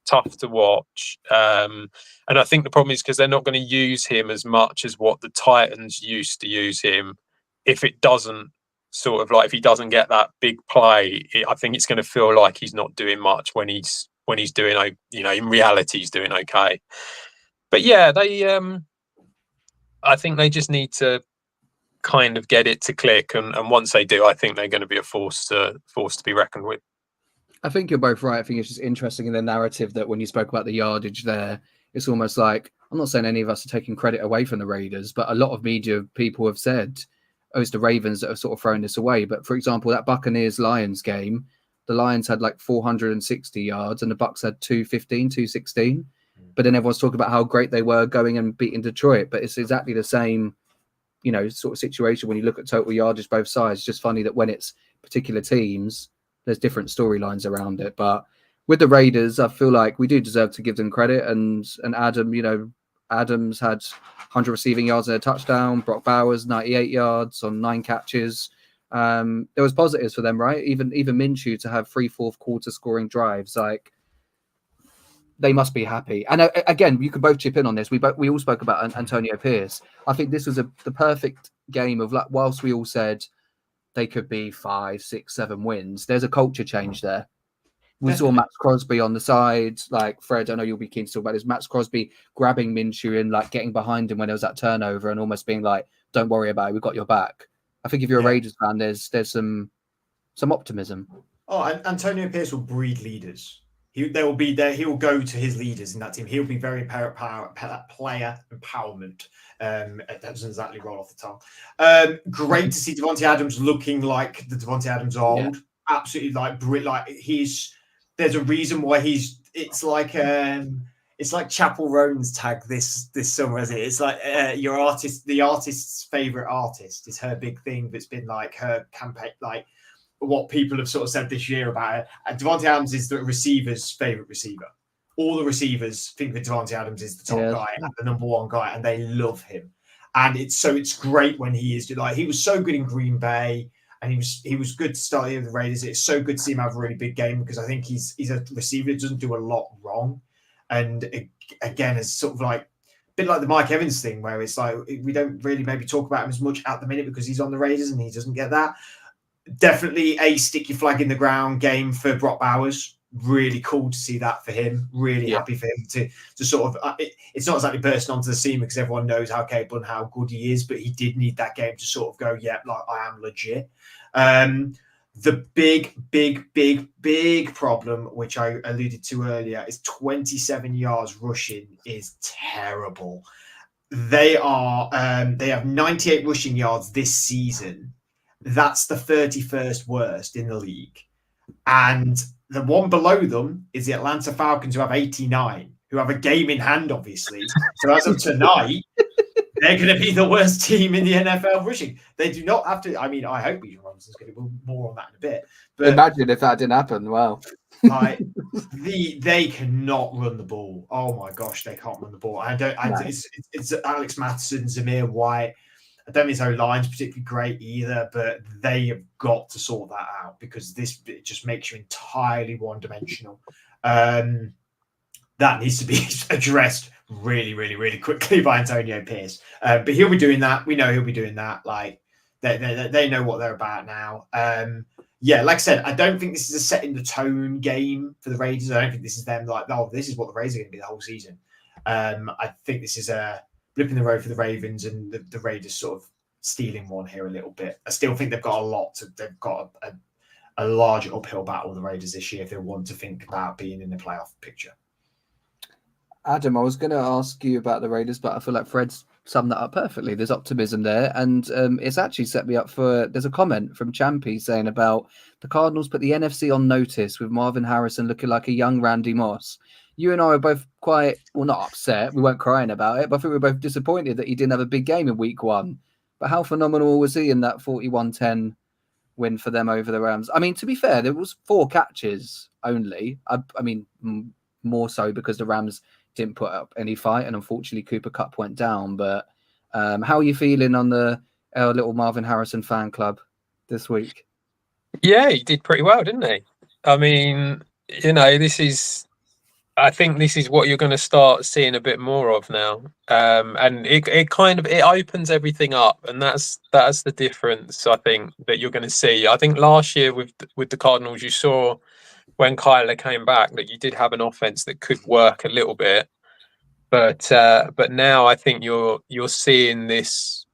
S3: tough to watch. And I think the problem is because they're not going to use him as much as what the Titans used to use him. If it doesn't if he doesn't get that big play, I think it's going to feel like he's not doing much when he's doing, in reality, he's doing okay. But yeah, I think they just need to kind of get it to click, and once they do, I think they're going to be a force to be reckoned with.
S1: I think you're both right. I think it's just interesting in the narrative that when you spoke about the yardage there, it's almost like, I'm not saying any of us are taking credit away from the Raiders, but a lot of media people have said, oh, it's the Ravens that have sort of thrown this away. But for example, that Buccaneers-Lions game, the Lions had like 460 yards and the Bucs had 215, 216. But then everyone's talking about how great they were going and beating Detroit. But it's exactly the same, sort of situation when you look at total yardage both sides. It's just funny that when it's particular teams, there's different storylines around it. But with the Raiders, I feel like we do deserve to give them credit. And Adam, Adams had 100 receiving yards and a touchdown. Brock Bowers, 98 yards on 9 catches. There was positives for them, right? Even Minshew to have 3 fourth quarter scoring drives, like they must be happy. And again, you can both chip in on this. We all spoke about Antonio Pierce. I think this was the perfect game of, like, whilst we all said they could be 5, 6, 7 wins, there's a culture change there. We saw Max Crosby on the side, like Fred, I know you'll be keen to talk about this. Max Crosby grabbing Minshew and like getting behind him when there was that turnover and almost being like, don't worry about it, we've got your back. I think if you're a Raiders fan, there's some optimism.
S2: Oh, and Antonio Pierce will breed leaders. They will be there. He will go to his leaders in that team. He'll be very player empowerment. That doesn't exactly roll off the tongue. Great to see Davante Adams looking like the Davante Adams of old. Yeah. Absolutely, like there's a reason why it's like Chapel Roan's tag this summer, isn't it? It's like the artist's favorite artist is her big thing. That's been like her campaign, like what people have sort of said this year about it. And Davante Adams is the receiver's favorite receiver. All the receivers think that Davante Adams is the top guy and the number one guy, and they love him. And it's great when he is, like, he was so good in Green Bay. And he was good to start the Raiders. It's so good to see him have a really big game because I think he's a receiver that doesn't do a lot wrong. And again, it's sort of like a bit like the Mike Evans thing, where it's like we don't really maybe talk about him as much at the minute because he's on the Raiders and he doesn't get that. Definitely a stick your flag in the ground game for Brock Bowers. Really cool to see that for him. Really happy for him to sort of. It's not exactly bursting onto the scene because everyone knows how capable and how good he is, but he did need that game to sort of go, like I am legit. The big problem, which I alluded to earlier, is 27 yards rushing is terrible. They have 98 rushing yards this season. That's the 31st worst in the league. And the one below them is the Atlanta Falcons, who have 89, who have a game in hand, obviously. So as of tonight, they're going to be the worst team in the NFL rushing. They do not have to. I mean, I hope Bijan Robinson's going to do more on that in a bit. But
S1: imagine if that didn't happen. Wow.
S2: They cannot run the ball. Oh my gosh, they can't run the ball. It's Alex Mattison, Zamir White. I don't think his O-line's particularly great either, but they have got to sort that out because it just makes you entirely one-dimensional. That needs to be addressed really, really, really quickly by Antonio Pierce. But he'll be doing that. We know he'll be doing that. Like they know what they're about now. Like I said, I don't think this is a setting the tone game for the Raiders. I don't think this is them like, oh, this is what the Raiders are going to be the whole season. I think this is a blip in the road for the Ravens and the Raiders sort of stealing one here a little bit. I still think they've got they've got a large uphill battle, the Raiders, this year if they want to think about being in the playoff picture.
S1: Adam, I was going to ask you about the Raiders, but I feel like Fred's summed that up perfectly. There's optimism there. And it's actually set me up there's a comment from Champy saying about the Cardinals put the NFC on notice with Marvin Harrison looking like a young Randy Moss. You and I were both quite, well, not upset. We weren't crying about it, but I think we were both disappointed that he didn't have a big game in week 1. But how phenomenal was he in that 41-10 win for them over the Rams? I mean, to be fair, there was 4 catches only. I mean, more so because the Rams didn't put up any fight, and unfortunately Cooper Kupp went down. But how are you feeling on the little Marvin Harrison fan club this week?
S3: Yeah, he did pretty well, didn't he? I mean, this is I think this is what you're going to start seeing a bit more of now, and it kind of it opens everything up, and that's the difference I think that you're going to see. I think last year with the Cardinals, you saw when Kyler came back that you did have an offense that could work a little bit, but now I think you're seeing this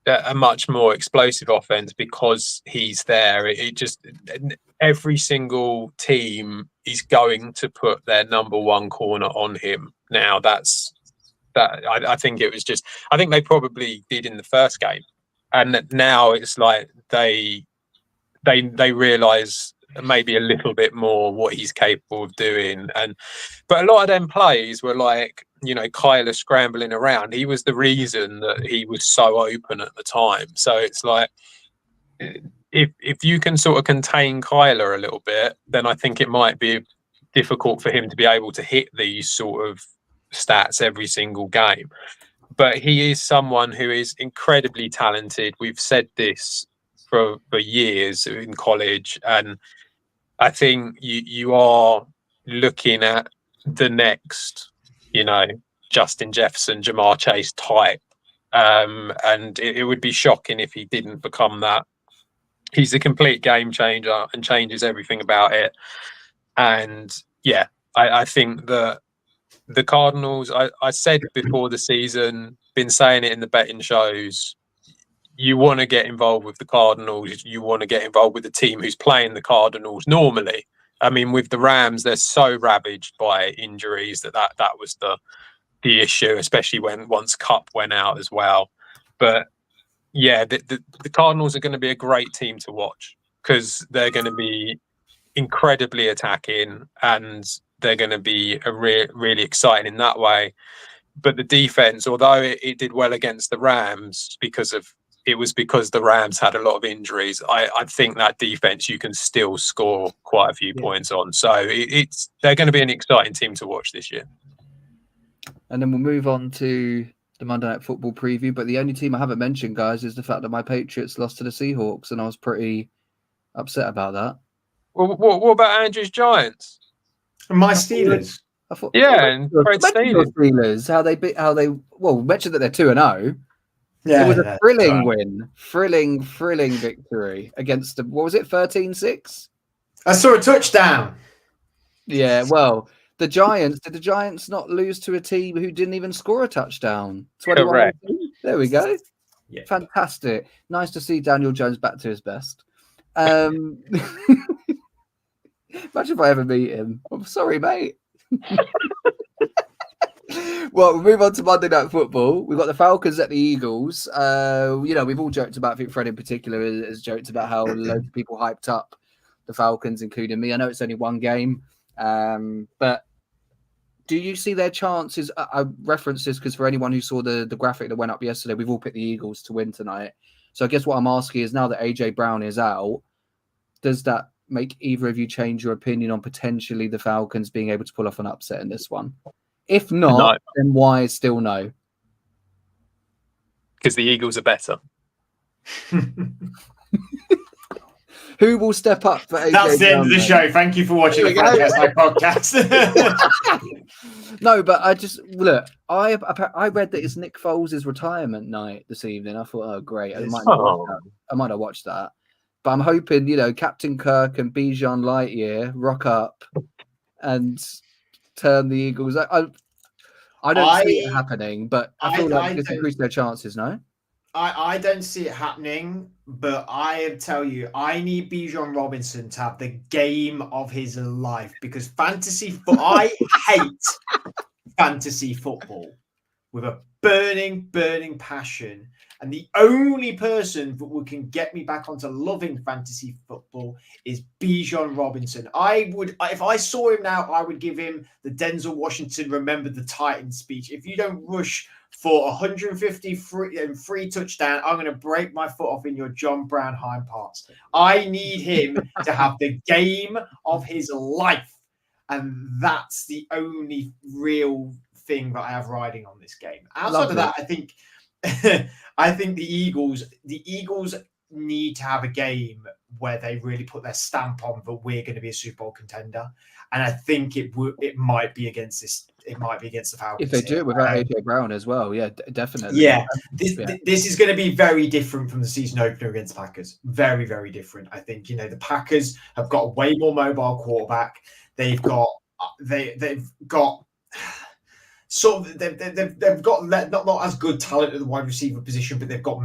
S3: a much more explosive offense because he's there. It just every single team is going to put their number one corner on him. Now that's that. I think it was just. I think they probably did in the first game, and now it's like they realize maybe a little bit more what he's capable of doing. But a lot of them plays were like, Kyler scrambling around. He was the reason that he was so open at the time. So it's like, if you can sort of contain Kyler a little bit, then I think it might be difficult for him to be able to hit these sort of stats every single game. But he is someone who is incredibly talented. We've said this for years in college, and I think you are looking at the next, Justin Jefferson, Jamar Chase type, and it would be shocking if he didn't become that. He's a complete game changer and changes everything about it. And yeah, I think that the Cardinals, I said before the season, been saying it in the betting shows, you want to get involved with the Cardinals. You want to get involved with the team who's playing the Cardinals normally. I mean, with the Rams, they're so ravaged by injuries that was the issue, especially once Cup went out as well. But yeah, the Cardinals are going to be a great team to watch because they're going to be incredibly attacking and they're going to be really exciting in that way. But the defense, although it did well against the Rams because the Rams had a lot of injuries, I think that defense you can still score quite a few points on. So they're going to be an exciting team to watch this year.
S1: And then we'll move on to the Monday Night Football preview. But the only team I haven't mentioned, guys, is the fact that my Patriots lost to the Seahawks, and I was pretty upset about that.
S3: Well, what about Andrew's Giants?
S2: My Steelers.
S3: And Fred
S1: Steelers. How they mentioned that they're 2-0. Yeah, it was a thrilling win. Thrilling victory against what was it, 13-6?
S2: I saw a touchdown.
S1: Yeah, well, did the Giants not lose to a team who didn't even score a touchdown? 21.
S3: Correct.
S1: There we go.
S2: Yeah.
S1: Fantastic. Nice to see Daniel Jones back to his best. Imagine if I ever meet him. I'm sorry, mate. Well, we'll move on to Monday Night Football. We've got the Falcons at the Eagles. We've all joked about, I think Fred in particular has joked about how loads of people hyped up the Falcons, including me. I know it's only one game, but do you see their chances? I referenced this because for anyone who saw the graphic that went up yesterday, we've all picked the Eagles to win tonight. So I guess what I'm asking is, now that AJ Brown is out, does that make either of you change your opinion on potentially the Falcons being able to pull off an upset in this one? If not, then why still no?
S3: Because the Eagles are better.
S1: Who will step up for AJ
S2: That's the
S1: Brown,
S2: end of the show. Thank you for watching the podcast.
S1: No, but I just look. I read that it's Nick Foles' retirement night this evening. I thought, oh great, I might not watch that. But I'm hoping, Captain Kirk and Bijan Lightyear rock up and turn the Eagles. I don't see it happening, but I feel like it's increased their chances. No,
S2: I don't see it happening, but I tell you, I need Bijan Robinson to have the game of his life because I hate fantasy football with a burning passion. And the only person that can get me back onto loving fantasy football is Bijan Robinson. If I saw him now, I would give him the Denzel Washington Remember the Titans speech. If you don't rush for 150 free touchdown, I'm going to break my foot off in your John Brown hind parts. I need him to have the game of his life. And that's the only real thing that I have riding on this game. Outside of that, I think the Eagles need to have a game where they really put their stamp on that we're going to be a Super Bowl contender. And I think it might be against this. It might be against the Falcons.
S1: If they do it without AJ Brown as well, yeah, definitely.
S2: Yeah, this is going to be very different from the season opener against the Packers. Very, very different. I think the Packers have got a way more mobile quarterback. They've got sort of they've got not as good talent at the wide receiver position, but they've got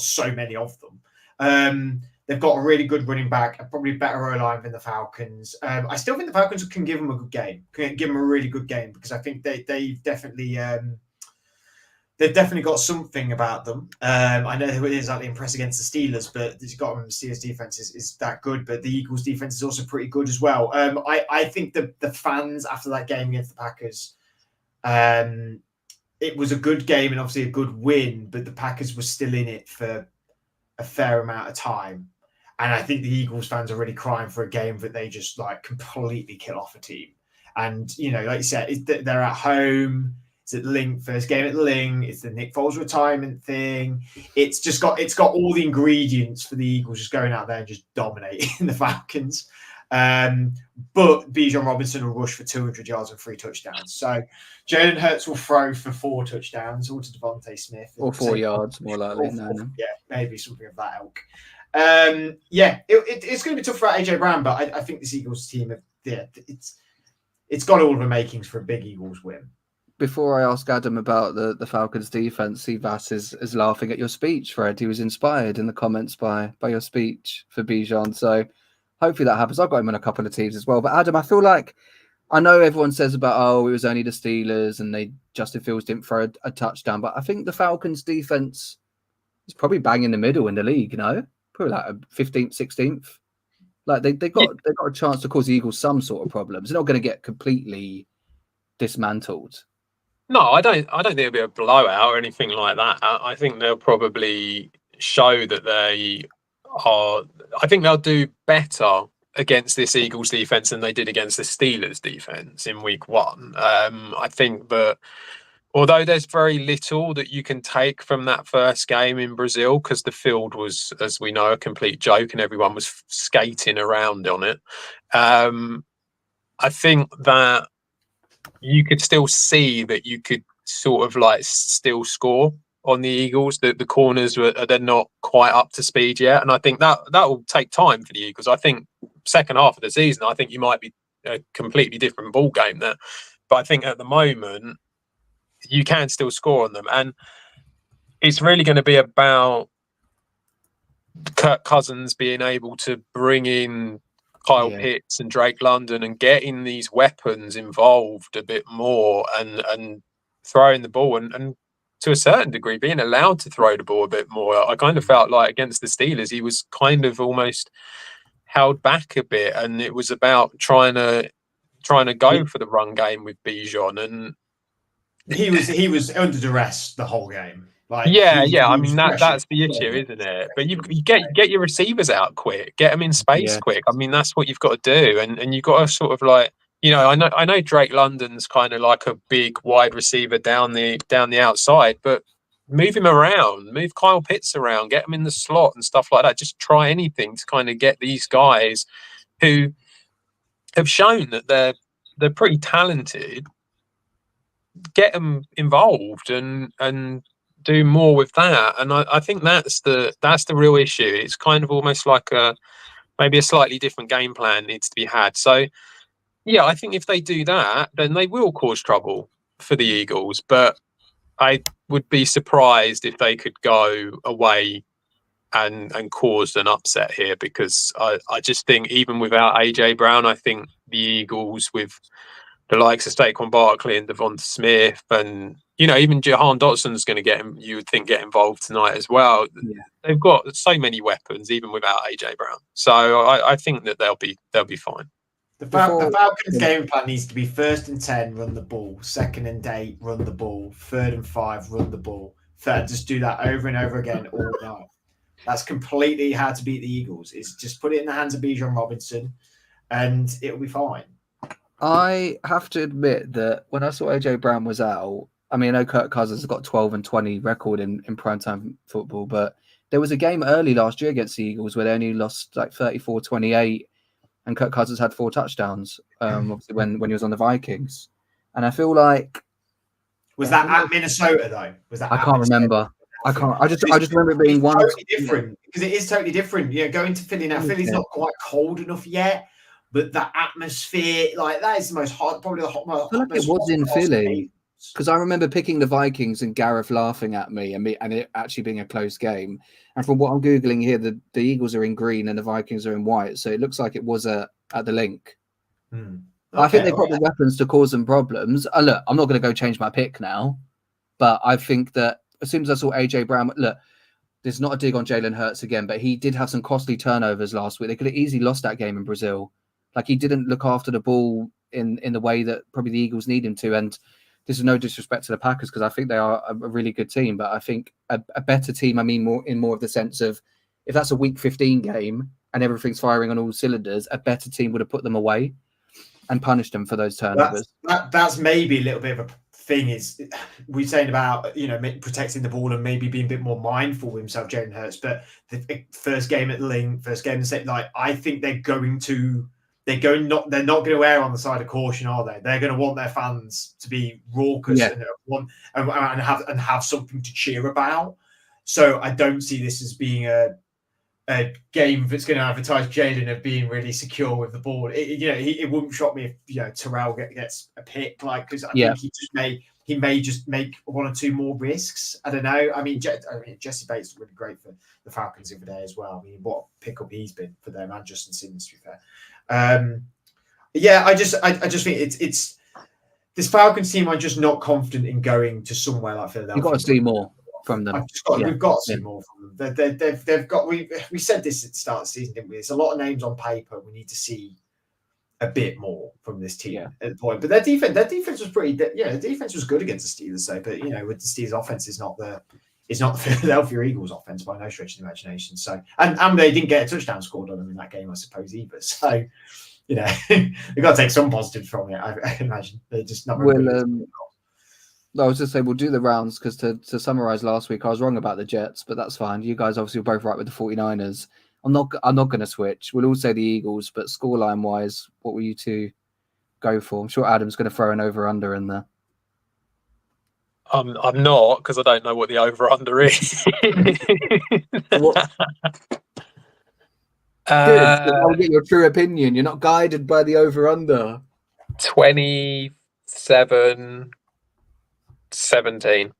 S2: so many of them. They've got a really good running back, probably better O-line than the Falcons. I still think the Falcons can give them a good game, can give them a really good game, because I think they've definitely got something about them. I know it is like impressed against the Steelers, but the Steelers defense is that good, but the Eagles defense is also pretty good as well. I think the fans after that game against the Packers, it was a good game and obviously a good win, but the Packers were still in it for a fair amount of time. And I think the Eagles fans are really crying for a game that they just like completely kill off a team. And, like you said, they're at home. It's at Ling, first game at Ling. It's the Nick Foles retirement thing. It's got all the ingredients for the Eagles just going out there and just dominating the Falcons. But Bijan Robinson will rush for 200 yards and 3 touchdowns. So Jalen Hurts will throw for 4 touchdowns, or to Devontae Smith.
S1: Or 4 yards, more likely.
S2: Yeah, maybe something of that ilk. It's going to be tough for AJ Brown, but I think this Eagles team, it's got all the makings for a big Eagles win.
S1: Before I ask Adam about the Falcons defense, Sivas is laughing at your speech, Fred. He was inspired in the comments by your speech for Bijan. So hopefully that happens. I've got him on a couple of teams as well. But Adam, I feel like, I know everyone says about, it was only the Steelers and Justin Fields didn't throw a touchdown, but I think the Falcons defense is probably bang in the middle in the league, probably like a 15th, 16th. Like they got a chance to cause the Eagles some sort of problems. They're not going to get completely dismantled.
S3: No, I don't think it'll be a blowout or anything like that. I think they'll probably show that they are. I think they'll do better against this Eagles defense than they did against the Steelers defense in week 1. I think that although there's very little that you can take from that first game in Brazil, because the field was, as we know, a complete joke and everyone was skating around on it. I think that you could still see that you could sort of like still score on the Eagles. The corners they're not quite up to speed yet, and I think that will take time for the Eagles. I think second half of the season, I think you might be a completely different ball game there. But I think at the moment you can still score on them, and it's really going to be about Kirk Cousins being able to bring in Kyle Pitts and Drake London and getting these weapons involved a bit more and throwing the ball and to a certain degree being allowed to throw the ball a bit more. I kind of felt like against the Steelers he was kind of almost held back a bit, and it was about trying to go for the run game with Bijan, and
S2: he was under duress the whole game. Like
S3: I mean that's the issue, isn't it? But you get your receivers out quick, get them in space quick. I mean that's what you've got to do, and you've got to sort of like, I know Drake London's kind of like a big wide receiver down the outside, but move him around, move Kyle Pitts around, get him in the slot and stuff like that. Just try anything to kind of get these guys who have shown that they're pretty talented, get them involved and do more with that. And I think that's the real issue. It's kind of almost like maybe a slightly different game plan needs to be had. So yeah, I think if they do that, then they will cause trouble for the Eagles. But I would be surprised if they could go away and cause an upset here, because I just think even without AJ Brown, I think the Eagles with the likes of Saquon Barkley and Devonta Smith and even Jahan Dotson's going to get involved tonight as well. Yeah. They've got so many weapons even without AJ Brown. So I think that they'll be fine.
S2: The Falcons' game plan needs to be 1st and 10, run the ball. 2nd and 8, run the ball. 3rd and 5, run the ball. Third, just do that over and over again all night. That's completely how to beat the Eagles. Is just put it in the hands of Bijan Robinson, and it'll be fine.
S1: I have to admit that when I saw AJ Brown was out, I mean, I know Kirk Cousins has got 12 and 20 record in primetime football, but there was a game early last year against the Eagles where they only lost like 34-28, and Kirk Cousins had 4 touchdowns. Obviously when he was on the Vikings, and I feel like
S2: was that at Minnesota though? Was that?
S1: I can't remember. I can't. I just remember it being one
S2: totally different because it is totally different. You know, going to Philly now. Philly's not quite cold enough yet, but that atmosphere, like that, is the most hot. Probably the hot. I feel
S1: like it was in Philly because I remember picking the Vikings and Gareth laughing at me and it actually being a close game. And from what I'm googling here, the Eagles are in green and the Vikings are in white, so it looks like it was at the link.
S2: Okay,
S1: I think they've got the weapons to cause them problems. Look, I'm not going to go change my pick now, but I think that as soon as I saw AJ Brown, look, there's not a dig on Jalen Hurts again, but he did have some costly turnovers last week. They could have easily lost that game in Brazil. Like, he didn't look after the ball in the way that probably the Eagles need him to. And this is no disrespect to the Packers because I think they are a really good team, but I think a better team, I mean more of the sense of if that's a week 15 game and everything's firing on all cylinders, a better team would have put them away and punished them for those turnovers.
S2: That's maybe a little bit of a thing is we're saying about, you know, protecting the ball and maybe being a bit more mindful with himself, Jalen Hurts. But the first game at the Link, first game in the set, like I think they're not going to err on the side of caution, are they? They're going to want their fans to be raucous and have something to cheer about. So I don't see this as being a game that's going to advertise Jalen of being really secure with the ball. It wouldn't shock me if Terrell gets a pick, like, because I think he may just make 1 or 2 more risks. I don't know. I mean, Jesse Bates is really great for the Falcons the other day as well. I mean, what pickup he's been for them, and Justin Simmons, to be fair. I just think it's this Falcons team. I'm just not confident in going to somewhere like Philadelphia.
S1: You've got to see more from them.
S2: We've got to see more from them. They've got. We said this at the start of the season, didn't we? It's a lot of names on paper. We need to see a bit more from this team at the point. But their defense was pretty. The defense was good against the Steelers, so. But with the Steelers' offense, is not the Philadelphia Eagles' offense by no stretch of the imagination. So, and they didn't get a touchdown scored on them in that game, I suppose, either. So, they've got to take some positives from it. I imagine they're just not.
S1: I was just saying we'll do the rounds because to summarize last week, I was wrong about the Jets, but that's fine. You guys obviously were both right with the 49ers. I'm not going to switch. We'll all say the Eagles, but scoreline wise, what will you two go for? I'm sure Adam's going to throw an over/under in there.
S3: I'm not, because I don't know what the over/under is.
S1: I'll get your true opinion. You're not guided by the over/under.
S3: 27-17.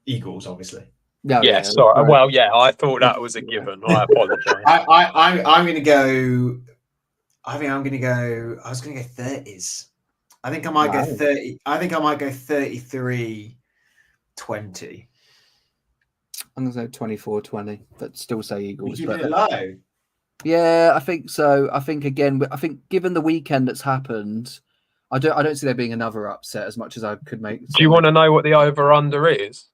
S2: Eagles, obviously.
S3: Yeah, sorry. Right. Well, I thought that was a given. I apologize.
S2: I'm going to go. I think I'm going to go. I was going to go 30s. I think I might go 30. I think I might go 33-20.
S1: I'm going to say 24-20, but still say Eagles.
S2: Keep it low.
S1: Yeah, I think so. I think given the weekend that's happened, I don't see there being another upset as much as I could make.
S3: Do you want to know what the over/under is?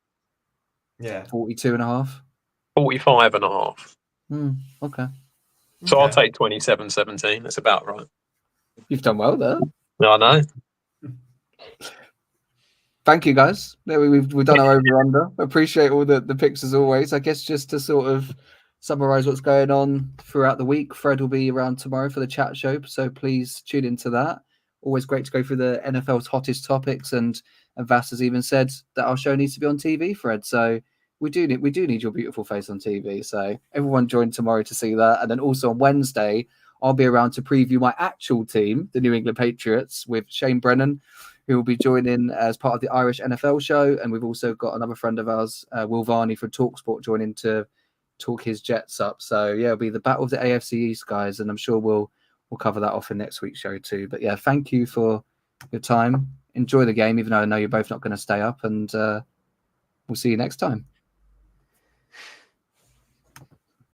S2: Yeah,
S1: 42.5.
S3: 45.5.
S1: Okay.
S3: So I'll take 27-17. That's about right.
S1: You've done well there.
S3: I know.
S1: Thank you, guys. We've done our over/under. Appreciate all the picks as always. I guess just to sort of summarize what's going on throughout the week, Fred will be around tomorrow for the chat show, so please tune into that. Always great to go through the NFL's hottest topics, and Vass has even said that our show needs to be on TV, Fred. So we do need your beautiful face on TV. So everyone join tomorrow to see that. And then also on Wednesday, I'll be around to preview my actual team, the New England Patriots, with Shane Brennan, who will be joining as part of the Irish NFL show. And we've also got another friend of ours, Will Varney from TalkSport, joining to talk his Jets up. So it'll be the battle of the AFC East, guys, and I'm sure we'll cover that off in next week's show too. But thank you for your time. Enjoy the game, even though I know you're both not going to stay up, and we'll see you next time.